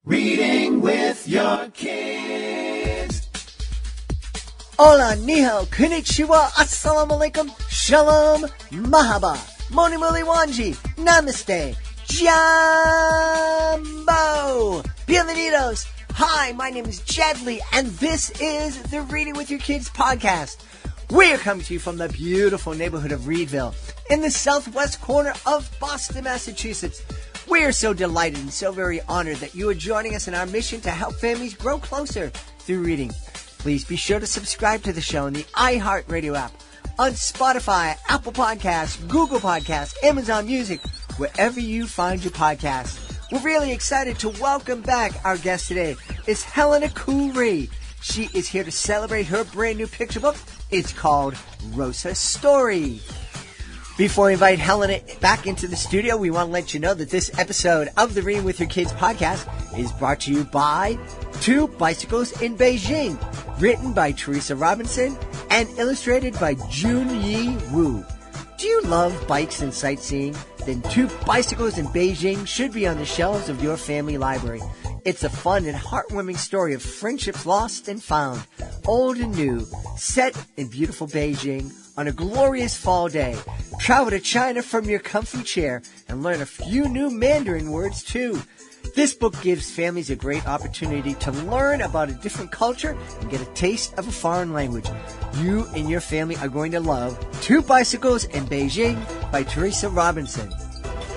Reading with your kids. Hola, ni hao, konnichiwa, assalamu alaikum, shalom, mahaba, moni muli wanji, namaste, jambo, bienvenidos. Hi, my name is Jedley, and this is the Reading with Your Kids podcast. We are coming to you from the beautiful neighborhood of Reedville, in the southwest corner of Boston, Massachusetts. We are so delighted and so very honored that you are joining us in our mission to help families grow closer through reading. Please be sure to subscribe to the show on the iHeartRadio app, on Spotify, Apple Podcasts, Google Podcasts, Amazon Music, wherever you find your podcasts. We're really excited to welcome back our guest today. It's Helena Ku Rhee. She is here to celebrate her brand new picture book. It's called ROSA'S Story. Before we invite Helena back into the studio, we want to let you know that this episode of the Reading with Your Kids podcast is brought to you by Two Bicycles in Beijing, written by Teresa Robinson and illustrated by Jun-Yi Wu. Do you love bikes and sightseeing? Then Two Bicycles in Beijing should be on the shelves of your family library. It's a fun and heartwarming story of friendships lost and found, old and new, set in beautiful Beijing on a glorious fall day. Travel to China from your comfy chair and learn a few new Mandarin words too. This book gives families a great opportunity to learn about a different culture and get a taste of a foreign language. You and your family are going to love Two Bicycles in Beijing by Teresa Robinson.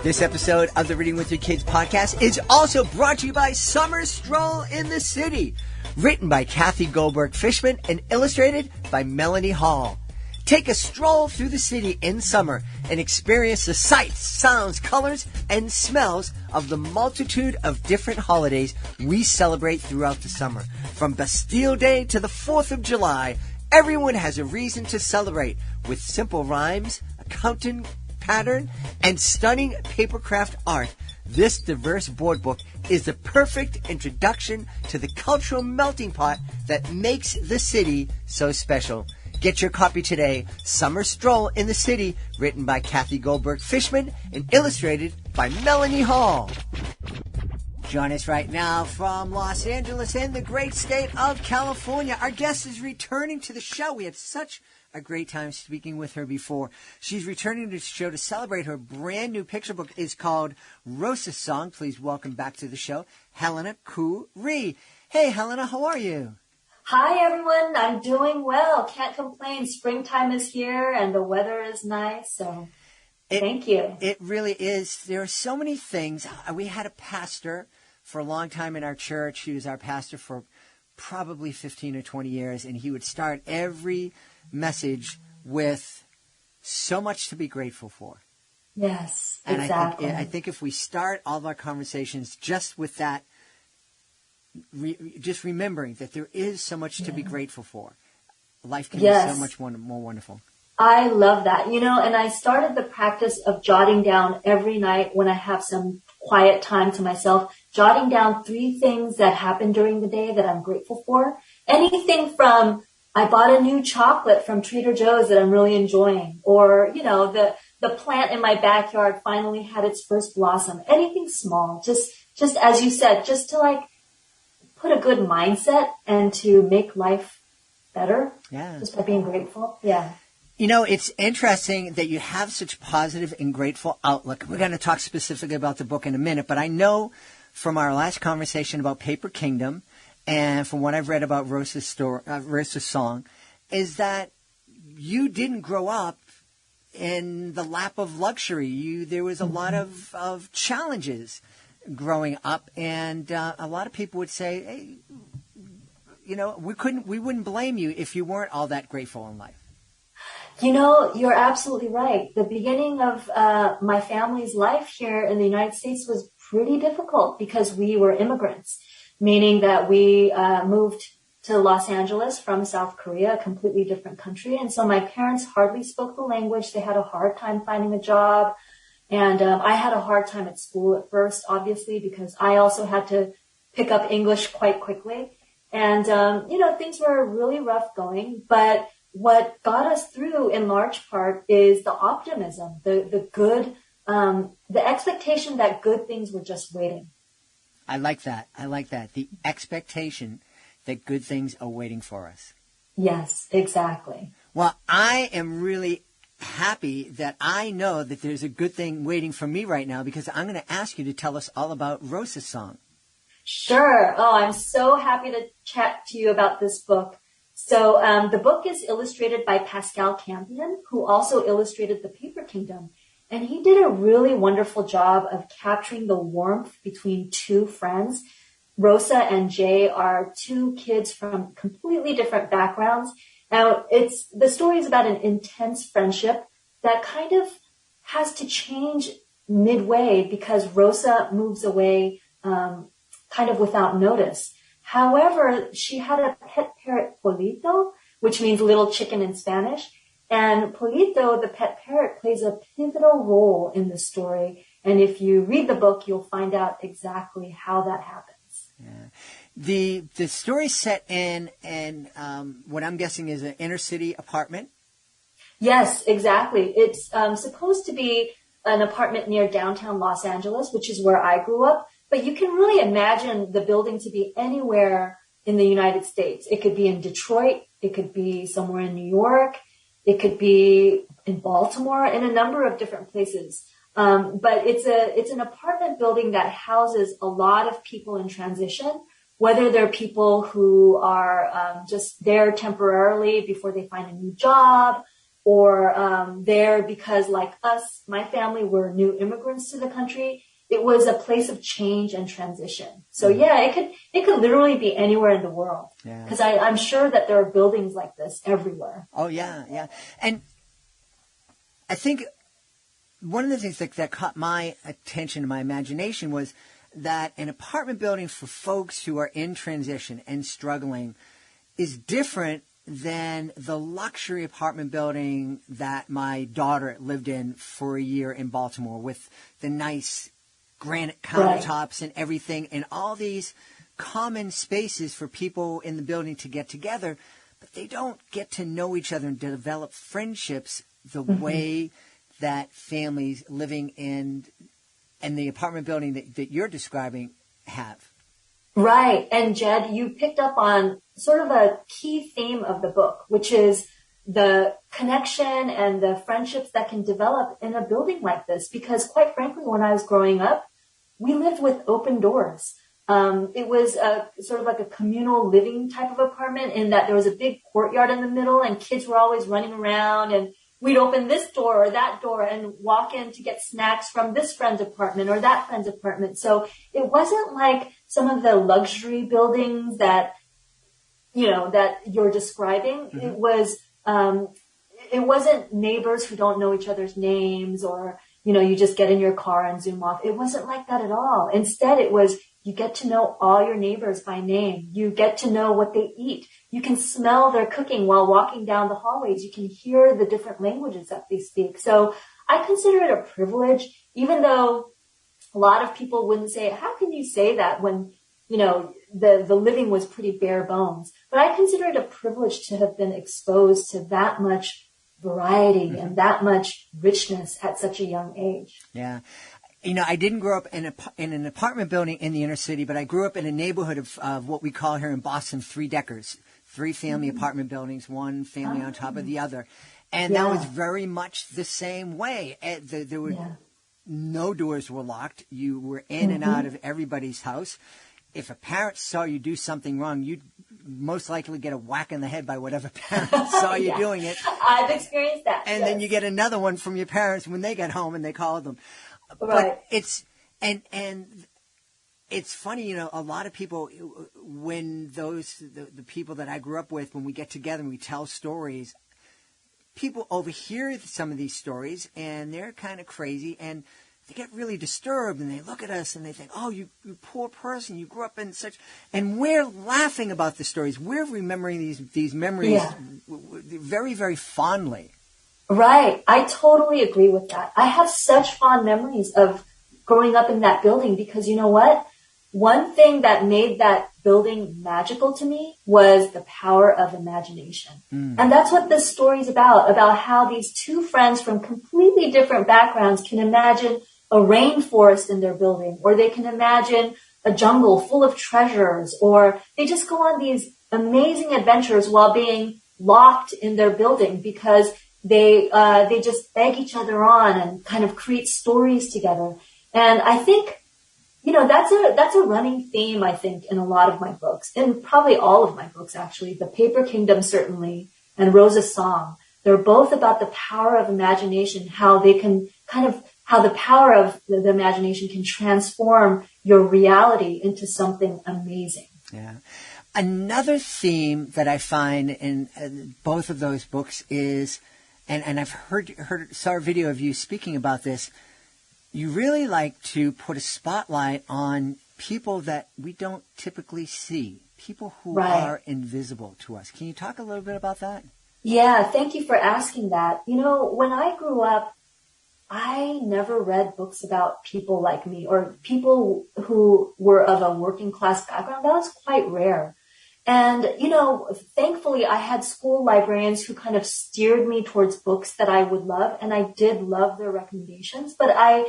This episode of the Reading with Your Kids podcast is also brought to you by Summer Stroll in the City, written by Kathy Goldberg-Fishman and illustrated by Melanie Hall. Take a stroll through the city in summer and experience the sights, sounds, colors, and smells of the multitude of different holidays we celebrate throughout the summer. From Bastille Day to the 4th of July, everyone has a reason to celebrate with simple rhymes, a counting pattern, and stunning papercraft art. This diverse board book is the perfect introduction to the cultural melting pot that makes the city so special. Get your copy today. Summer Stroll in the City, written by Kathy Goldberg-Fishman and illustrated by Melanie Hall. Join us right now from Los Angeles in the great state of California. Our guest is returning to the show. We had such a great time speaking with her before. She's returning to the show to celebrate her brand new picture book. It's called ROSA'S Song. Please welcome back to the show, Helena Ku Rhee. Hey, Helena, how are you? Hi, everyone. I'm doing well. Can't complain. Springtime is here and the weather is nice. So thank you. It really is. There are so many things. We had a pastor for a long time in our church. He was our pastor for probably 15 or 20 years. And he would start every message with so much to be grateful for. Yes, and exactly. I think if we start all of our conversations just with that, just remembering that there is so much to be grateful for, life can be so much more wonderful. I love that. And I started the practice of jotting down every night when I have some quiet time to myself, jotting down 3 things that happened during the day that I'm grateful for. Anything from, I bought a new chocolate from Trader Joe's that I'm really enjoying, or, the plant in my backyard finally had its first blossom. Anything small, just as you said, just to put a good mindset and to make life better. Yeah. Just by being grateful. Yeah. It's interesting that you have such positive and grateful outlook. We're going to talk specifically about the book in a minute, but I know from our last conversation about Paper Kingdom and from what I've read about ROSA'S Song is that you didn't grow up in the lap of luxury. There was a lot of challenges growing up, and a lot of people would say, hey, we wouldn't blame you if you weren't all that grateful in life. You're absolutely right. The beginning of my family's life here in the United States was pretty difficult because we were immigrants, meaning that we moved to Los Angeles from South Korea, a completely different country. And so my parents hardly spoke the language. They had a hard time finding a job. And I had a hard time at school at first, obviously, because I also had to pick up English quite quickly. And, things were really rough going. But what got us through in large part is the optimism, the good, the expectation that good things were just waiting. I like that. I like that. The expectation that good things are waiting for us. Yes, exactly. Well, I am really happy that I know that there's a good thing waiting for me right now, because I'm going to ask you to tell us all about Rosa's Song. Sure. Oh, I'm so happy to chat to you about this book. So the book is illustrated by Pascal Campion, who also illustrated The Paper Kingdom. And he did a really wonderful job of capturing the warmth between two friends. Rosa and Jay are two kids from completely different backgrounds. Now, the story is about an intense friendship that kind of has to change midway because Rosa moves away kind of without notice. However, she had a pet parrot, Pollito, which means little chicken in Spanish. And Pollito, the pet parrot, plays a pivotal role in the story. And if you read the book, you'll find out exactly how that happens. Yeah. The story's set in what I'm guessing is an inner city apartment. Yes, exactly. It's supposed to be an apartment near downtown Los Angeles, which is where I grew up. But you can really imagine the building to be anywhere in the United States. It could be in Detroit. It could be somewhere in New York. It could be in Baltimore, in a number of different places. But it's an apartment building that houses a lot of people in transition, whether they're people who are just there temporarily before they find a new job, or there because, like us, my family were new immigrants to the country. It was a place of change and transition. So yeah, it could literally be anywhere in the world. Yeah. Because I'm sure that there are buildings like this everywhere. Oh yeah, yeah. And I think one of the things that caught my attention, my imagination, was that an apartment building for folks who are in transition and struggling is different than the luxury apartment building that my daughter lived in for a year in Baltimore, with the nice granite countertops and everything, and all these common spaces for people in the building to get together, but they don't get to know each other and develop friendships the way that families living in the apartment building that you're describing have. Right. And Jed, you picked up on sort of a key theme of the book, which is the connection and the friendships that can develop in a building like this. Because quite frankly, when I was growing up, we lived with open doors. It was sort of like a communal living type of apartment, in that there was a big courtyard in the middle and kids were always running around, and we'd open this door or that door and walk in to get snacks from this friend's apartment or that friend's apartment. So it wasn't like some of the luxury buildings that you're describing. It wasn't neighbors who don't know each other's names, or you just get in your car and zoom off. It wasn't like that at all. Instead, it was, you get to know all your neighbors by name. You get to know what they eat. You can smell their cooking while walking down the hallways. You can hear the different languages that they speak. So I consider it a privilege, even though a lot of people wouldn't say it. How can you say that when, the living was pretty bare bones? But I consider it a privilege to have been exposed to that much variety and that much richness at such a young age. Yeah. I didn't grow up in an apartment building in the inner city, but I grew up in a neighborhood of what we call here in Boston, three-deckers, three-family apartment buildings, one family on top of the other. And that was very much the same way. There were no doors were locked. You were in and out of everybody's house. If a parent saw you do something wrong, you'd most likely get a whack in the head by whatever parent saw you doing it. I've experienced that. And then you get another one from your parents when they get home and they call them. Right. But it's funny, a lot of people, when the people that I grew up with, when we get together and we tell stories, people overhear some of these stories and they're kind of crazy and they get really disturbed and they look at us and they think, oh, you poor person, you grew up in such, and we're laughing about the stories. We're remembering these memories very, very fondly. Right. I totally agree with that. I have such fond memories of growing up in that building because you know what? One thing that made that building magical to me was the power of imagination. And that's what this story is about how these two friends from completely different backgrounds can imagine a rainforest in their building, or they can imagine a jungle full of treasures, or they just go on these amazing adventures while being locked in their building because they just egg each other on and kind of create stories together. And I think, that's a running theme, I think, in a lot of my books, and probably all of my books, actually. The Paper Kingdom, certainly, and Rosa's Song. They're both about the power of imagination, how the power of the imagination can transform your reality into something amazing. Yeah. Another theme that I find in both of those books is, and I've saw a video of you speaking about this, you really like to put a spotlight on people that we don't typically see, people who are invisible to us. Can you talk a little bit about that? Yeah, thank you for asking that. When I grew up, I never read books about people like me or people who were of a working class background. That was quite rare. And, thankfully I had school librarians who kind of steered me towards books that I would love. And I did love their recommendations, but I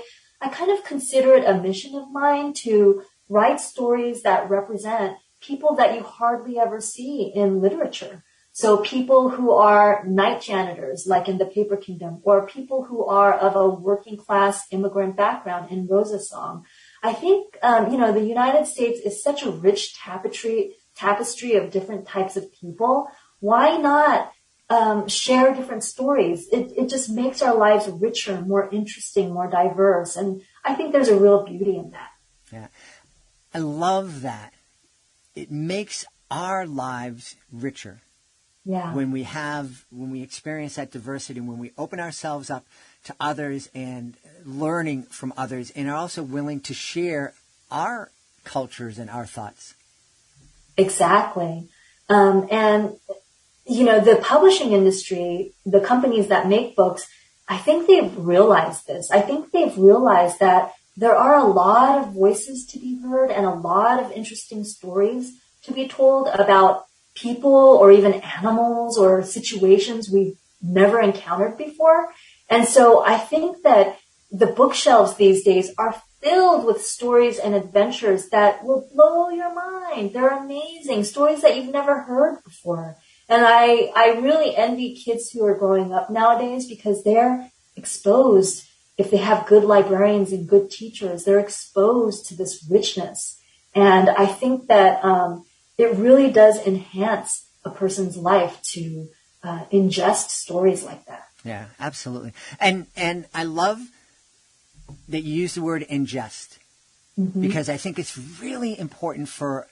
kind of consider it a mission of mine to write stories that represent people that you hardly ever see in literature. So people who are night janitors, like in The Paper Kingdom, or people who are of a working class immigrant background in Rosa's Song. I think, the United States is such a rich tapestry of different types of people. Why not share different stories? It just makes our lives richer, more interesting, more diverse. And I think there's a real beauty in that. Yeah. I love that. It makes our lives richer. Yeah. When we experience that diversity, when we open ourselves up to others and learning from others, and are also willing to share our cultures and our thoughts. Exactly. The publishing industry, the companies that make books, I think they've realized this. I think they've realized that there are a lot of voices to be heard and a lot of interesting stories to be told about people or even animals or situations we've never encountered before. And so I think that the bookshelves these days are filled with stories and adventures that will blow your mind. They're amazing stories that you've never heard before. And I really envy kids who are growing up nowadays because they're exposed. If they have good librarians and good teachers, they're exposed to this richness. And I think that it really does enhance a person's life to ingest stories like that. Yeah, absolutely. And I love that you use the word ingest, because I think it's really important for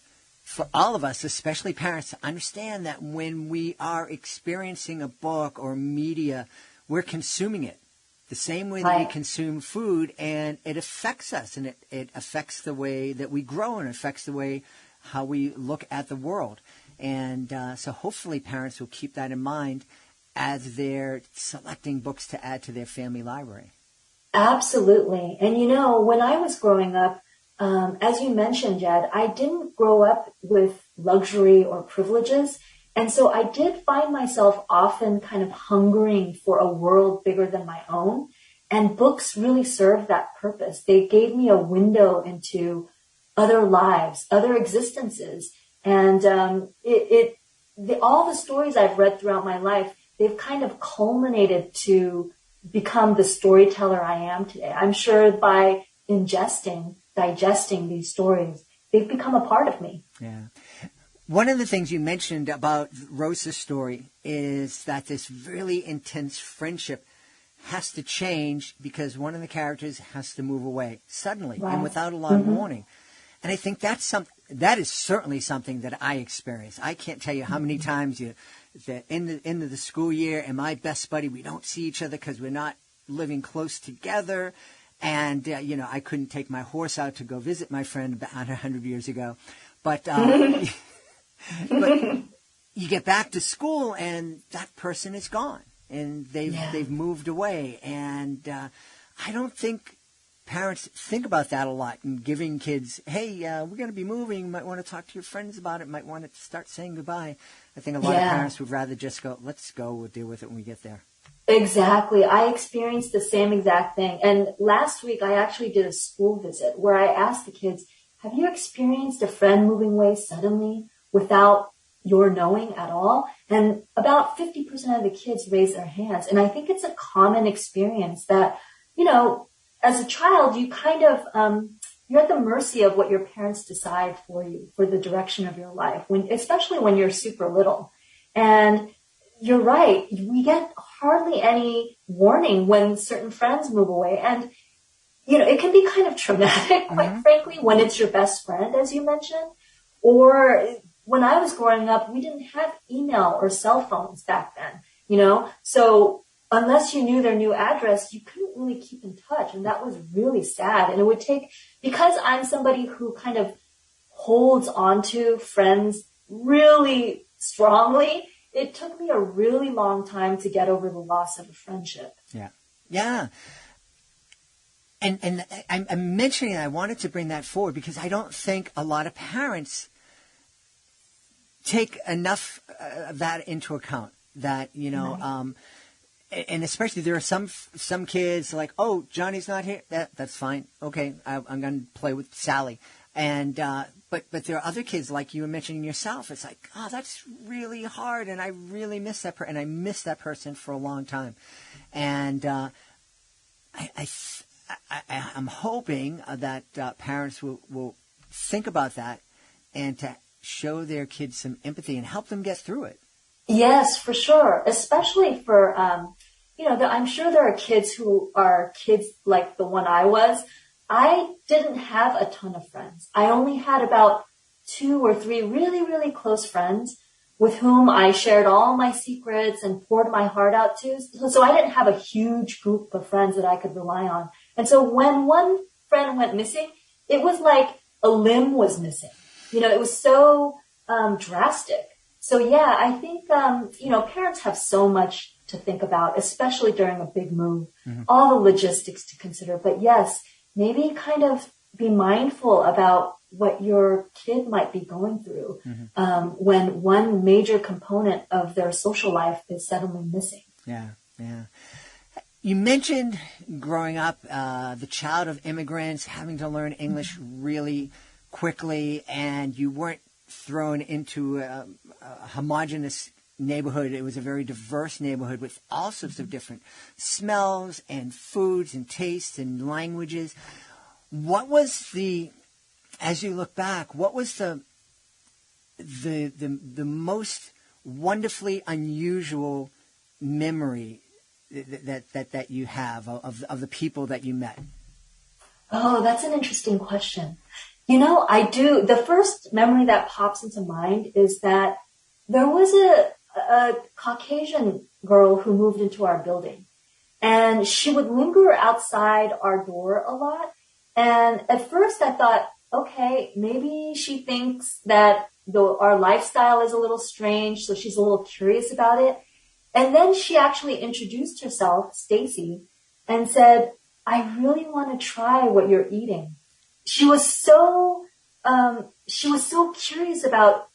all of us, especially parents, to understand that when we are experiencing a book or media, we're consuming it the same way that we consume food, and it affects us, and it affects the way that we grow, and affects the way how we look at the world. And so hopefully parents will keep that in mind as they're selecting books to add to their family library. Absolutely. And when I was growing up, as you mentioned, Jed, I didn't grow up with luxury or privileges. And so I did find myself often kind of hungering for a world bigger than my own. And books really served that purpose. They gave me a window into other lives, other existences. And all the stories I've read throughout my life, they've kind of culminated to become the storyteller I am today. I'm sure by digesting these stories, they've become a part of me. Yeah. One of the things you mentioned about Rosa's story is that this really intense friendship has to change because one of the characters has to move away suddenly and without a lot of warning. And I think that is certainly something that I experience. I can't tell you how many times that in the end of the school year and my best buddy, we don't see each other because we're not living close together. And, I couldn't take my horse out to go visit my friend about 100 years ago. But, but you get back to school and that person is gone and they've moved away. And I don't think parents think about that a lot and giving kids, hey, we're going to be moving. You might want to talk to your friends about it. Might want to start saying goodbye. I think a lot of parents would rather just go, let's go. We'll deal with it when we get there. Exactly. I experienced the same exact thing. And last week, I actually did a school visit where I asked the kids, have you experienced a friend moving away suddenly without your knowing at all? And about 50% of the kids raise their hands. And I think it's a common experience that, as a child, you kind of, you're at the mercy of what your parents decide for you, for the direction of your life, especially when you're super little. And you're right, we get hardly any warning when certain friends move away. And, it can be kind of traumatic, quite frankly, when it's your best friend, as you mentioned. Or when I was growing up, we didn't have email or cell phones back then, So unless you knew their new address, you couldn't really keep in touch. And that was really sad. And it would take, because I'm somebody who kind of holds onto friends really strongly, it took me a really long time to get over the loss of a friendship. Yeah. Yeah. And I'm mentioning, I wanted to bring that forward because I don't think a lot of parents take enough of that into account. That, and especially there are some kids like, oh, Johnny's not here. That's fine. Okay, I'm going to play with Sally. And but there are other kids like you were mentioning yourself. It's like, oh, that's really hard, and I really miss that and I missed that person for a long time. And I'm hoping that parents will think about that and to show their kids some empathy and help them get through it. Yes, for sure. Especially for, I'm sure there are kids who are kids like the one I was. I didn't have a ton of friends. I only had about 2 or 3 really, really close friends with whom I shared all my secrets and poured my heart out to. So I didn't have a huge group of friends that I could rely on. And so when one friend went missing, it was like a limb was missing. It was so drastic. So yeah, I think, parents have so much to think about, especially during a big move, all the logistics to consider. But yes, maybe kind of be mindful about what your kid might be going through when one major component of their social life is suddenly missing. Yeah, yeah. You mentioned growing up, the child of immigrants, having to learn English really quickly, and you weren't thrown into a homogenous neighborhood. It was a very diverse neighborhood with all sorts of different smells and foods and tastes and languages. What was as you look back, what was the most wonderfully unusual memory that you have of the people that you met? Oh, that's an interesting question. I do. The first memory that pops into mind is that there was a Caucasian girl who moved into our building, and she would linger outside our door a lot. And at first I thought, okay, maybe she thinks that our lifestyle is a little strange, so she's a little curious about it. And then she actually introduced herself, Stacy, and said, I really want to try what you're eating. She was so curious about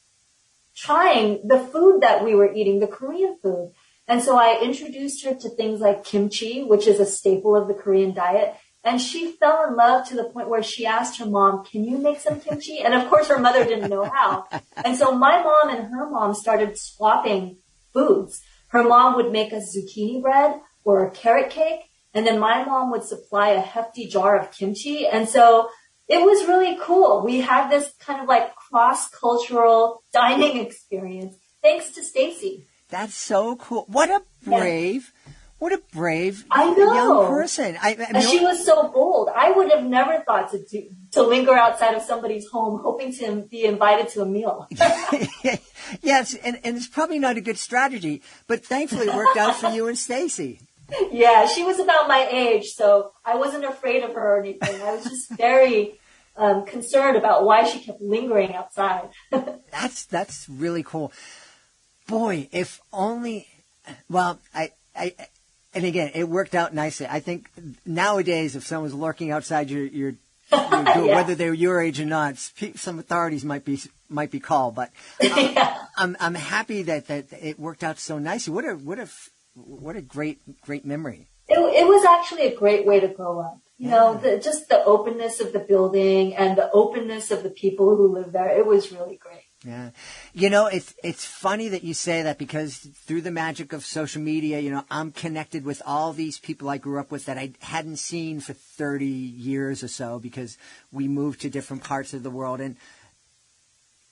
trying the food that we were eating, the Korean food. And so I introduced her to things like kimchi, which is a staple of the Korean diet. And she fell in love to the point where she asked her mom, can you make some kimchi? And of course her mother didn't know how. And so my mom and her mom started swapping foods. Her mom would make a zucchini bread or a carrot cake. And then my mom would supply a hefty jar of kimchi. And so it was really cool. We had this kind of like cross-cultural dining experience thanks to Stacy. That's so cool. What a brave I know. young person. And she was so bold. I would have never thought to linger outside of somebody's home hoping to be invited to a meal. Yes, and it's probably not a good strategy, but thankfully it worked out for you and Stacy. Yeah, she was about my age, so I wasn't afraid of her or anything. I was just very concerned about why she kept lingering outside. That's really cool. Boy, if only. Well, and again, it worked out nicely. I think nowadays, if someone's lurking outside your door, Yeah. whether they're your age or not, some authorities might be called. But Yeah. I'm happy that it worked out so nicely. What a great memory. It was actually a great way to grow up. You know, just the openness of the building and the openness of the people who live there. It was really great. Yeah. You know, it's funny that you say that, because through the magic of social media, you know, I'm connected with all these people I grew up with that I hadn't seen for 30 years or so, because we moved to different parts of the world. And,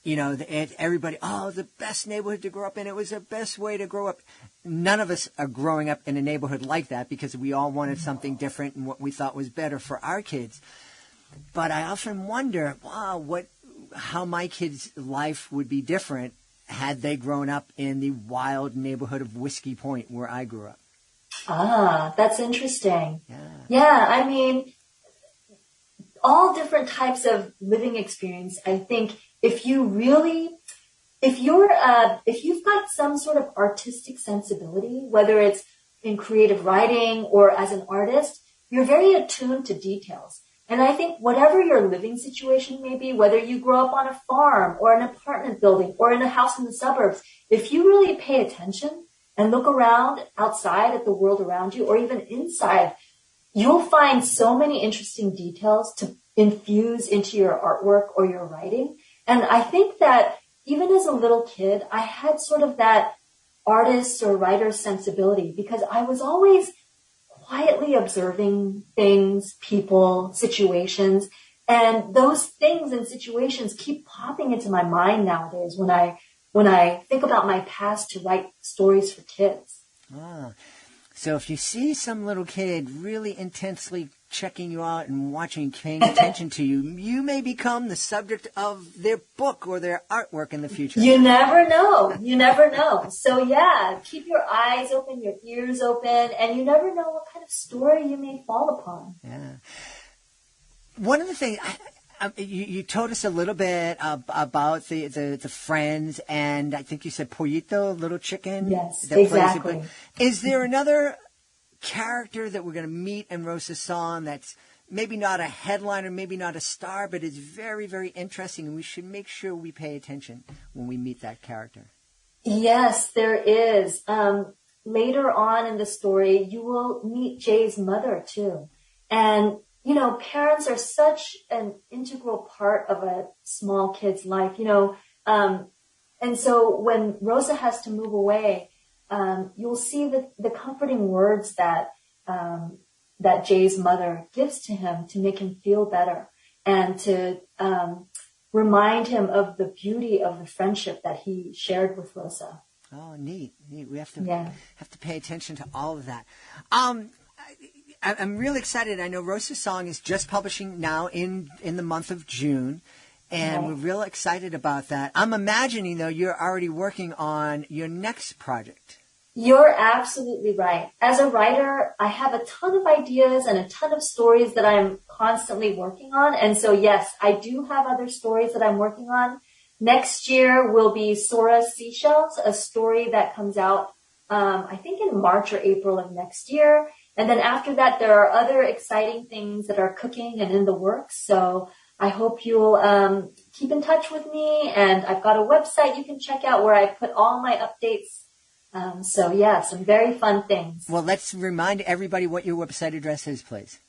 you know, everybody, the best neighborhood to grow up in. It was the best way to grow up. None of us are growing up in a neighborhood like that, because we all wanted something different and what we thought was better for our kids. But I often wonder, how my kids' life would be different had they grown up in the wild neighborhood of Whiskey Point where I grew up. That's interesting. Yeah. I mean, all different types of living experience. I think if you've got some sort of artistic sensibility, whether it's in creative writing or as an artist, you're very attuned to details. And I think whatever your living situation may be, whether you grow up on a farm or an apartment building or in a house in the suburbs, if you really pay attention and look around outside at the world around you, or even inside, you'll find so many interesting details to infuse into your artwork or your writing. And I think that even as a little kid, I had sort of that artist or writer sensibility, because I was always quietly observing things, people, situations, and those things and situations keep popping into my mind nowadays when I think about my past to write stories for kids. So if you see some little kid really intensely checking you out and paying attention to you, you may become the subject of their book or their artwork in the future. You never know. So yeah, keep your eyes open, your ears open, and you never know what kind of story you may fall upon. Yeah. One of the things, you told us a little bit about the friends, and I think you said Pollito, little chicken. Yes, exactly. Is there another character that we're going to meet in ROSA'S Song that's maybe not a headliner, maybe not a star, but is very, very interesting, and we should make sure we pay attention when we meet that character? Yes, there is. Later on in the story, you will meet Jay's mother too. And, you know, parents are such an integral part of a small kid's life, you know. And so when Rosa has to move away, you'll see the comforting words that Jay's mother gives to him to make him feel better, and to remind him of the beauty of the friendship that he shared with Rosa. Oh, neat. We have to pay attention to all of that. I'm really excited. I know ROSA'S Song is just publishing now in the month of June. And we're real excited about that. I'm imagining, though, you're already working on your next project. You're absolutely right. As a writer, I have a ton of ideas and a ton of stories that I'm constantly working on. And so, yes, I do have other stories that I'm working on. Next year will be Sora's Seashells, a story that comes out, I think in March or April of next year. And then after that, there are other exciting things that are cooking and in the works. So I hope you'll keep in touch with me. And I've got a website you can check out where I put all my updates. So, yeah, some very fun things. Well, let's remind everybody what your website address is, please.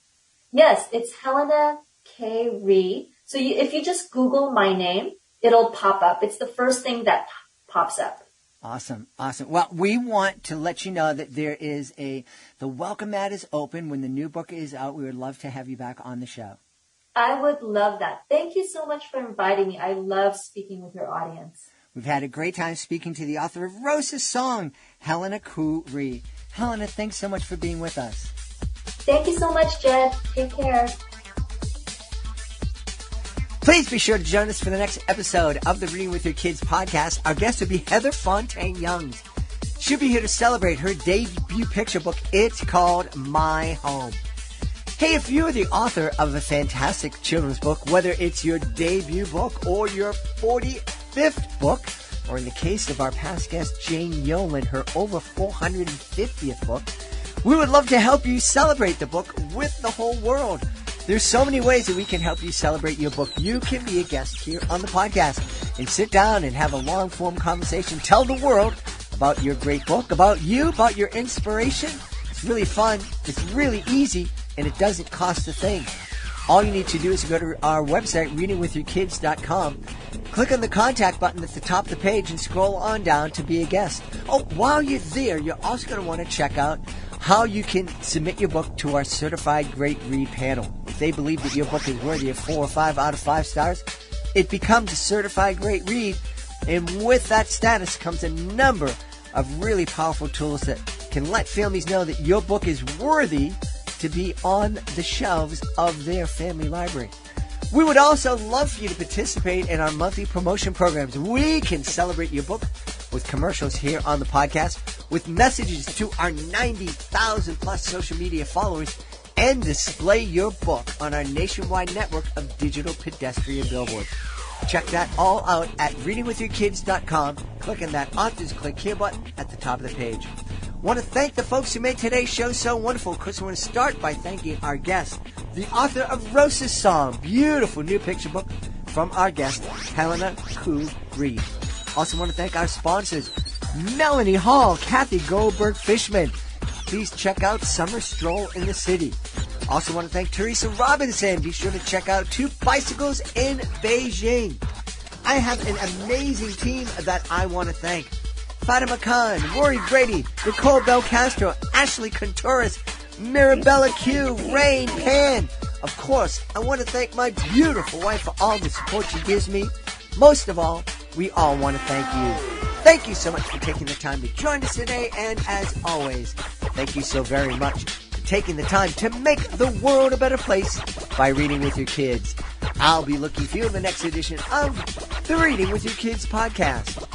Yes, it's Helena Ku Rhee. So if you just Google my name, it'll pop up. It's the first thing that pops up. Awesome. Well, we want to let you know that there is the welcome mat is open. When the new book is out, we would love to have you back on the show. I would love that. Thank you so much for inviting me. I love speaking with your audience. We've had a great time speaking to the author of ROSA'S Song, Helena Ku Rhee. Helena, thanks so much for being with us. Thank you so much, Jed. Take care. Please be sure to join us for the next episode of the Reading with Your Kids podcast. Our guest will be Heather Fontaine-Youngs. She'll be here to celebrate her debut picture book. It's called My Home. Hey, if you're the author of a fantastic children's book, whether it's your debut book or your 45th book, or in the case of our past guest, Jane Yolen, her over 450th book, we would love to help you celebrate the book with the whole world. There's so many ways that we can help you celebrate your book. You can be a guest here on the podcast and sit down and have a long-form conversation. Tell the world about your great book, about you, about your inspiration. It's really fun. It's really easy. and it doesn't cost a thing. All you need to do is go to our website, readingwithyourkids.com, click on the contact button at the top of the page, and scroll on down to be a guest. Oh, while you're there, you're also going to want to check out how you can submit your book to our Certified Great Read panel. If they believe that your book is worthy of 4 or 5 out of 5 stars, it becomes a Certified Great Read, and with that status comes a number of really powerful tools that can let families know that your book is worthy to be on the shelves of their family library. We would also love for you to participate in our monthly promotion programs. We can celebrate your book with commercials here on the podcast, with messages to our 90,000 plus social media followers, and display your book on our nationwide network of digital pedestrian billboards. Check that all out at readingwithyourkids.com. Click on that Authors Click Here button at the top of the page. Want to thank the folks who made today's show so wonderful. Of course, I want to start by thanking our guest, the author of ROSA'S Song, beautiful new picture book from our guest, Helena Ku Rhee. Also want to thank our sponsors, Melanie Hall, Kathy Goldberg-Fishman. Please check out Summer Stroll in the City. Also want to thank Teresa Robinson. Be sure to check out 2 Bicycles in Beijing. I have an amazing team that I want to thank. Fatima Khan, Rory Grady, Nicole Belcastro, Ashley Contreras, Mirabella Q, Rain Pan. Of course, I want to thank my beautiful wife for all the support she gives me. Most of all, we all want to thank you. Thank you so much for taking the time to join us today, and as always, thank you so very much for taking the time to make the world a better place by reading with your kids. I'll be looking for you in the next edition of the Reading with Your Kids podcast.